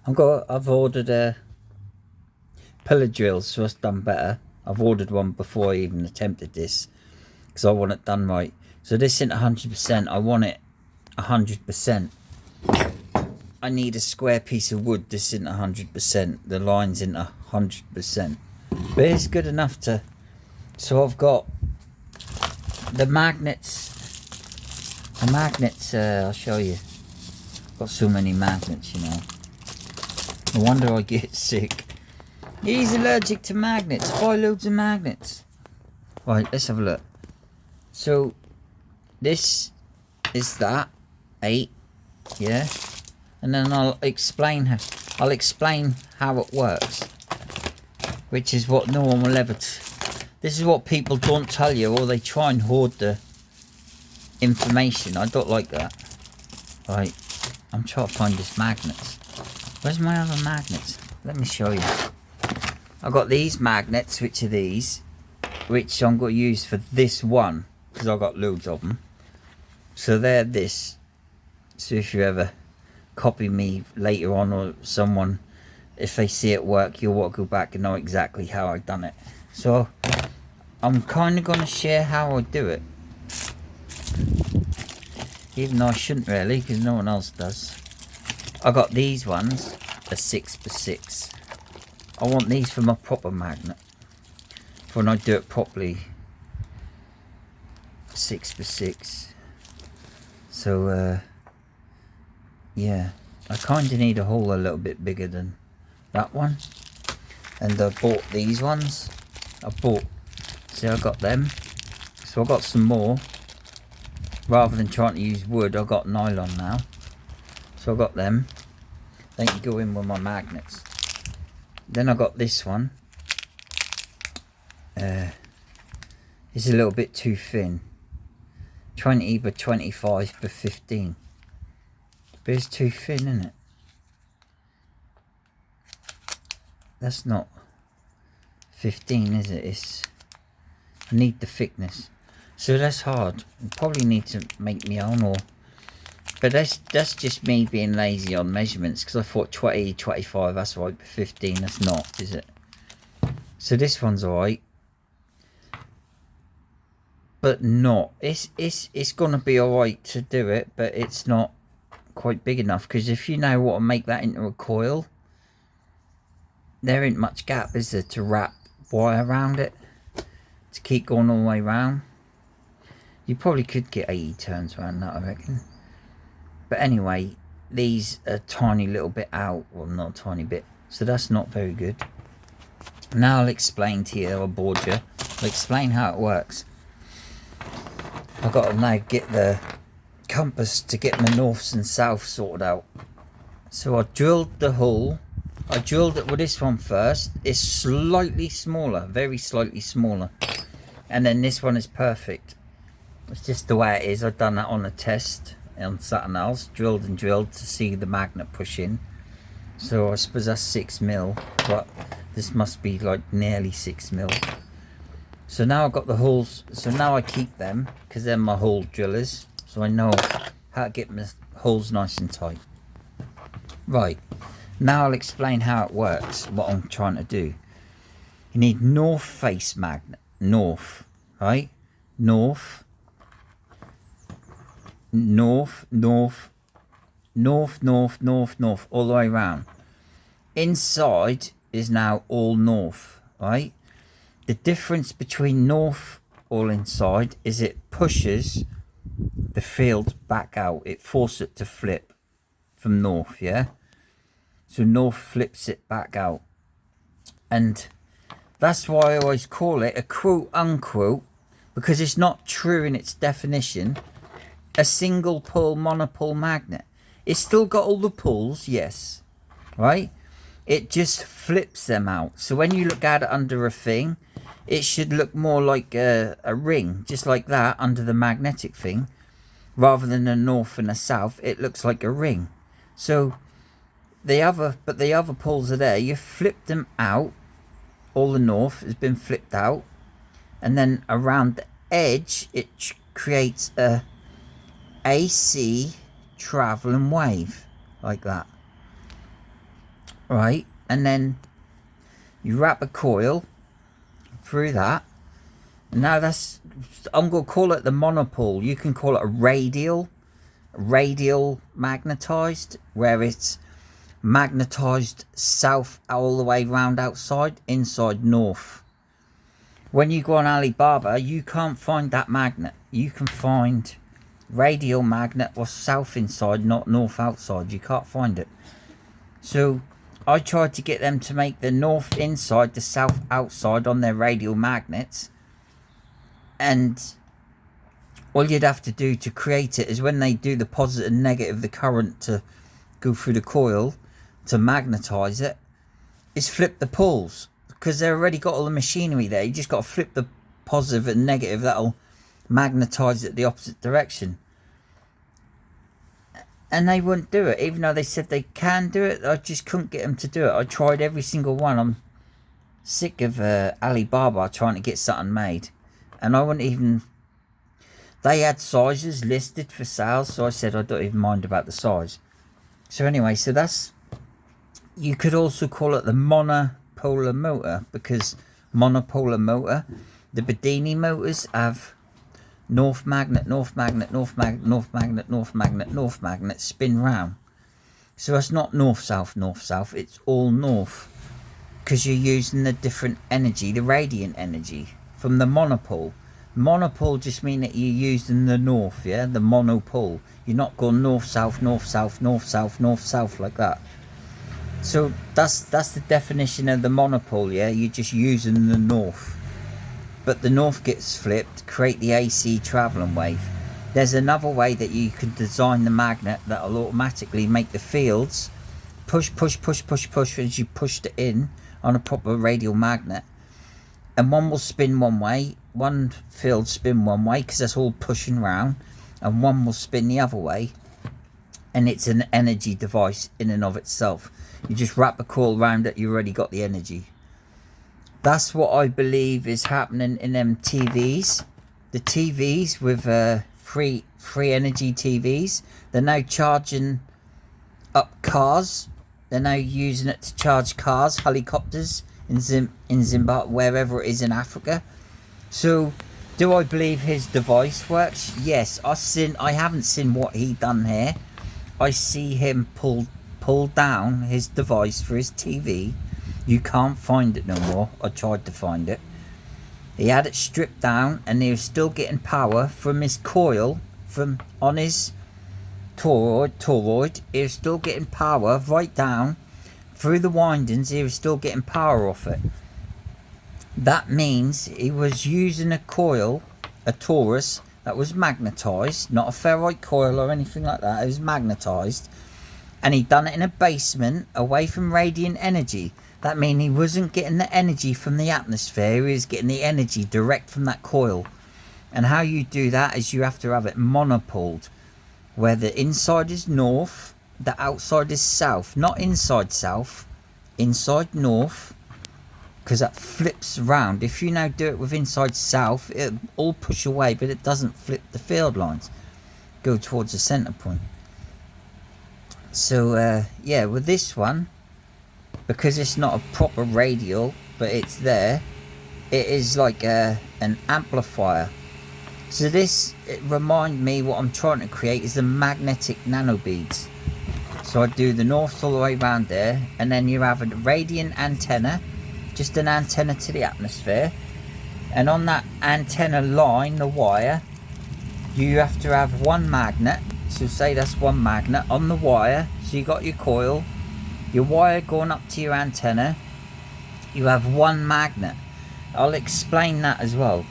I've ordered a pillar drills, so it's done better. I've ordered one before I even attempted this because I want it done right. So this isn't 100%. I want it 100%. I need a square piece of wood. This isn't 100%. The line's in 100%, but it's good enough to. So I've got the magnets. The magnets. I'll show you. I've got so many magnets, you know. No wonder I get sick. He's allergic to magnets. Buy loads of magnets. Right, let's have a look. So this is that 8, yeah, and then I'll explain how it works, which is what no one will ever. This is what people don't tell you, or they try and hoard the information. I don't like that. Right, I'm trying to find this magnets. Where's my other magnets? Let me show you. I got these magnets, which are these, which I'm going to use for this one because I've got loads of them. So they're this. So if you ever copy me later on, or someone, if they see it work, you'll want to go back and know exactly how I've done it. So I'm kind of going to share how I do it, even though I shouldn't really, because no one else does. I got these ones, a 6x6. I want these for my proper magnet, for when I do it properly. 6x6. So yeah, I kind of need a hole a little bit bigger than that one. And I bought these ones. See, I got them. So I got some more. Rather than trying to use wood, I got nylon now. So I got them. They can go in with my magnets. Then I got this one. It's a little bit too thin. 20 by 25 by 15. But it's too thin, isn't it? That's not 15, is it? I need the thickness. So that's hard. I probably need to make my own, but that's just me being lazy on measurements, because I thought 20, 25, that's right, but 15, that's not, is it? So this one's alright. But not. It's gonna be alright to do it, but it's not quite big enough, because if you now want to make that into a coil, there ain't much gap, is there, to wrap wire around it to keep going all the way around. You probably could get 80 turns around that, I reckon. But anyway, these are a tiny little bit out. Well, not a tiny bit. So that's not very good. Now I'll explain to you. I'll board you. I'll explain how it works. I've got to now get the compass to get my norths and souths sorted out. So I drilled the hole. I drilled it with this one first. It's slightly smaller. Very slightly smaller. And then this one is perfect. It's just the way it is. I've done that on a test on something else. Drilled and drilled to see the magnet push in. So I suppose that's 6mm. But this must be like nearly 6mm. So now I've got the holes. So now I keep them, because they're my hole drillers. So I know how to get my holes nice and tight. Right. Now I'll explain how it works. What I'm trying to do. You need north face magnet. North. Right? North. North, north, north, north, north, north, all the way around. Inside is now all north, right? The difference between north all inside is it pushes the field back out. It forces it to flip from north, yeah? So north flips it back out. And that's why I always call it a quote unquote, because it's not true in its definition, a single pole monopole magnet. It's still got all the poles, yes, right? It just flips them out. So when you look at it under a thing, it should look more like a ring, just like that under the magnetic thing, rather than a north and a south. It looks like a ring. So the other poles are there. You flip them out. All the north has been flipped out, and then around the edge it creates a AC travelling wave like that. right? And then you wrap a coil through that. And now that's, I'm going to call it the monopole. You can call it a radial magnetized, where it's magnetized south all the way round outside, inside north. When you go on Alibaba, you can't find that magnet. You can find radial magnet or south inside, not north outside. You can't find it. So I tried to get them to make the north inside, the south outside on their radial magnets. And all you'd have to do to create it is when they do the positive and negative, the current to go through the coil to magnetize it, is flip the poles. Because they've already got all the machinery there. You just got to flip the positive and negative. That'll magnetize it the opposite direction. And they wouldn't do it. Even though they said they can do it, I just couldn't get them to do it. I tried every single one. I'm sick of Alibaba trying to get something made. And I wouldn't even... They had sizes listed for sale, so I said I don't even mind about the size. So anyway, so that's... You could also call it the monopolar motor, because monopolar motor, the Bedini motors have north magnet, north magnet, north magnet, north magnet, north magnet, north magnet, spin round. So that's not north, south, it's all north. Because you're using the different energy, the radiant energy from the monopole. Monopole just mean that you're using the north, yeah, the monopole. You're not going north, south, north, south, north, south, north, south like that. So that's the definition of the monopole, yeah. You're just using the north, but the north gets flipped, create the AC travelling wave. There's another way that you can design the magnet that'll automatically make the fields push as you pushed it in on a proper radial magnet. And one will spin one way, one field spin one way because that's all pushing round, and one will spin the other way. And it's an energy device in and of itself. You just wrap a coil around it, you already got the energy. That's what I believe is happening in them TVs. The TVs with free energy TVs, they're now charging up cars. They're now using it to charge cars, helicopters in Zimbabwe, wherever it is in Africa. So, do I believe his device works? Yes. I haven't seen what he done here. I see him pull down his device for his TV. You can't find it no more. I tried to find it. He had it stripped down, and he was still getting power from his coil from on his toroid. He was still getting power right down through the windings. He was still getting power off it. That means he was using a coil, a torus, that was magnetized, not a ferrite coil or anything like that. It was magnetized, and he done it in a basement away from radiant energy. That means he wasn't getting the energy from the atmosphere. He was getting the energy direct from that coil. And how you do that is you have to have it monopoled, where the inside is north, the outside is south. Not inside south, inside north, because that flips around. If you now do it with inside south, it'll all push away, but it doesn't flip the field lines. Go towards the centre point. So yeah, with this one, because it's not a proper radial, but it's there, it is like an amplifier. So this, it reminds me, what I'm trying to create is the magnetic nanobeads. So I do the north all the way around there, and then you have a radiant antenna, just an antenna to the atmosphere, and on that antenna line, the wire, you have to have one magnet. So say that's one magnet on the wire. So you got your coil, your wire going up to your antenna, you have one magnet. I'll explain that as well.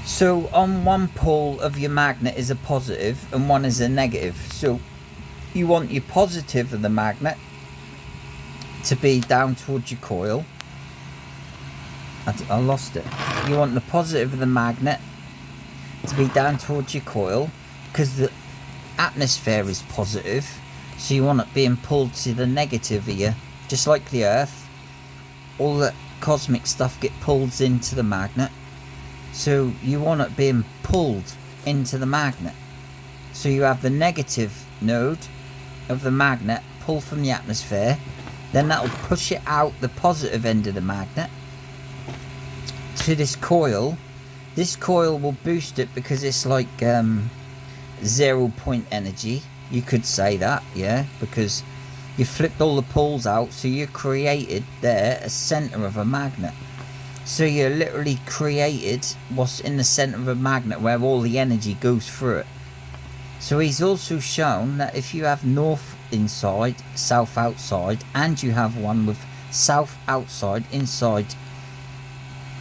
So on one pole of your magnet is a positive and one is a negative. So you want your positive of the magnet to be down towards your coil. I lost it. You want the positive of the magnet to be down towards your coil, because the atmosphere is positive. So you want it being pulled to the negative here, just like the Earth. All the cosmic stuff get pulled into the magnet. So you want it being pulled into the magnet. So you have the negative node of the magnet pull from the atmosphere, Then that'll push it out the positive end of the magnet to this coil. This coil will boost it because it's like 0 point energy. You could say that, yeah, because you flipped all the poles out, so you created there a center of a magnet. So you literally created what's in the center of a magnet where all the energy goes through it. So he's also shown that if you have north inside, south outside, and you have one with south outside inside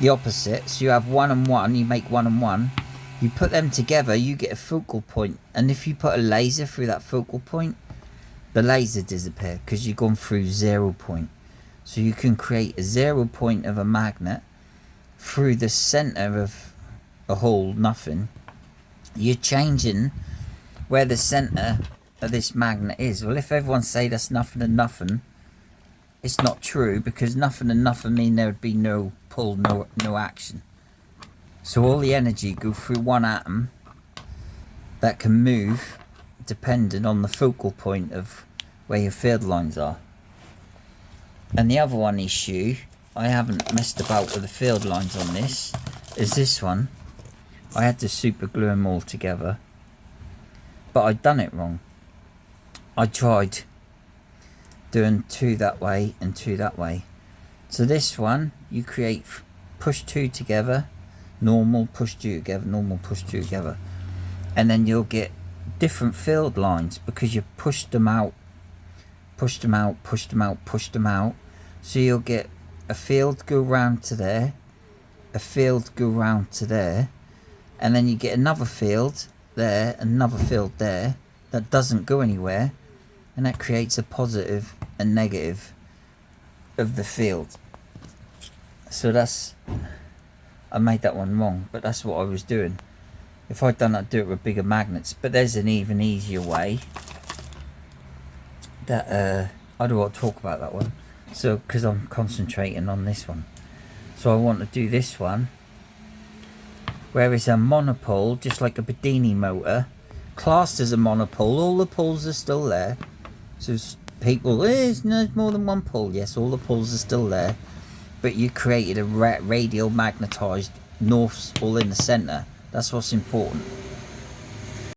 the opposite, so you have 1 and 1, you make 1 and 1, you put them together, you get a focal point. And if you put a laser through that focal point, the laser disappears because you've gone through 0 point. So you can create a 0 point of a magnet through the center of a hole, nothing. You're changing where the center of this magnet is. Well, if everyone say that's nothing and nothing, it's not true, because nothing and nothing mean there would be no pull, no action. So all the energy go through one atom that can move depending on the focal point of where your field lines are. And the other one issue, I haven't messed about with the field lines on this, is this one. I had to super glue them all together, but I'd done it wrong. I tried doing 2 that way and 2 that way. So this one, you create push 2 together, normal, push 2 together, normal, push 2 together, and then you'll get different field lines because you pushed them out, pushed them out, pushed them out, pushed them out. So you'll get a field go round to there, a field go round to there, and then you get another field there, another field there that doesn't go anywhere, and that creates a positive and negative of the field. So that's, I made that one wrong, but that's what I was doing. If I'd done that, I'd do it with bigger magnets. But there's an even easier way that I don't want to talk about that one, so because I'm concentrating on this one. So I want to do this one where it's a monopole, just like a Bedini motor, classed as a monopole. All the poles are still there. So people, there's more than one pole. Yes, all the poles are still there, but you created a radial magnetized norths all in the center. That's what's important.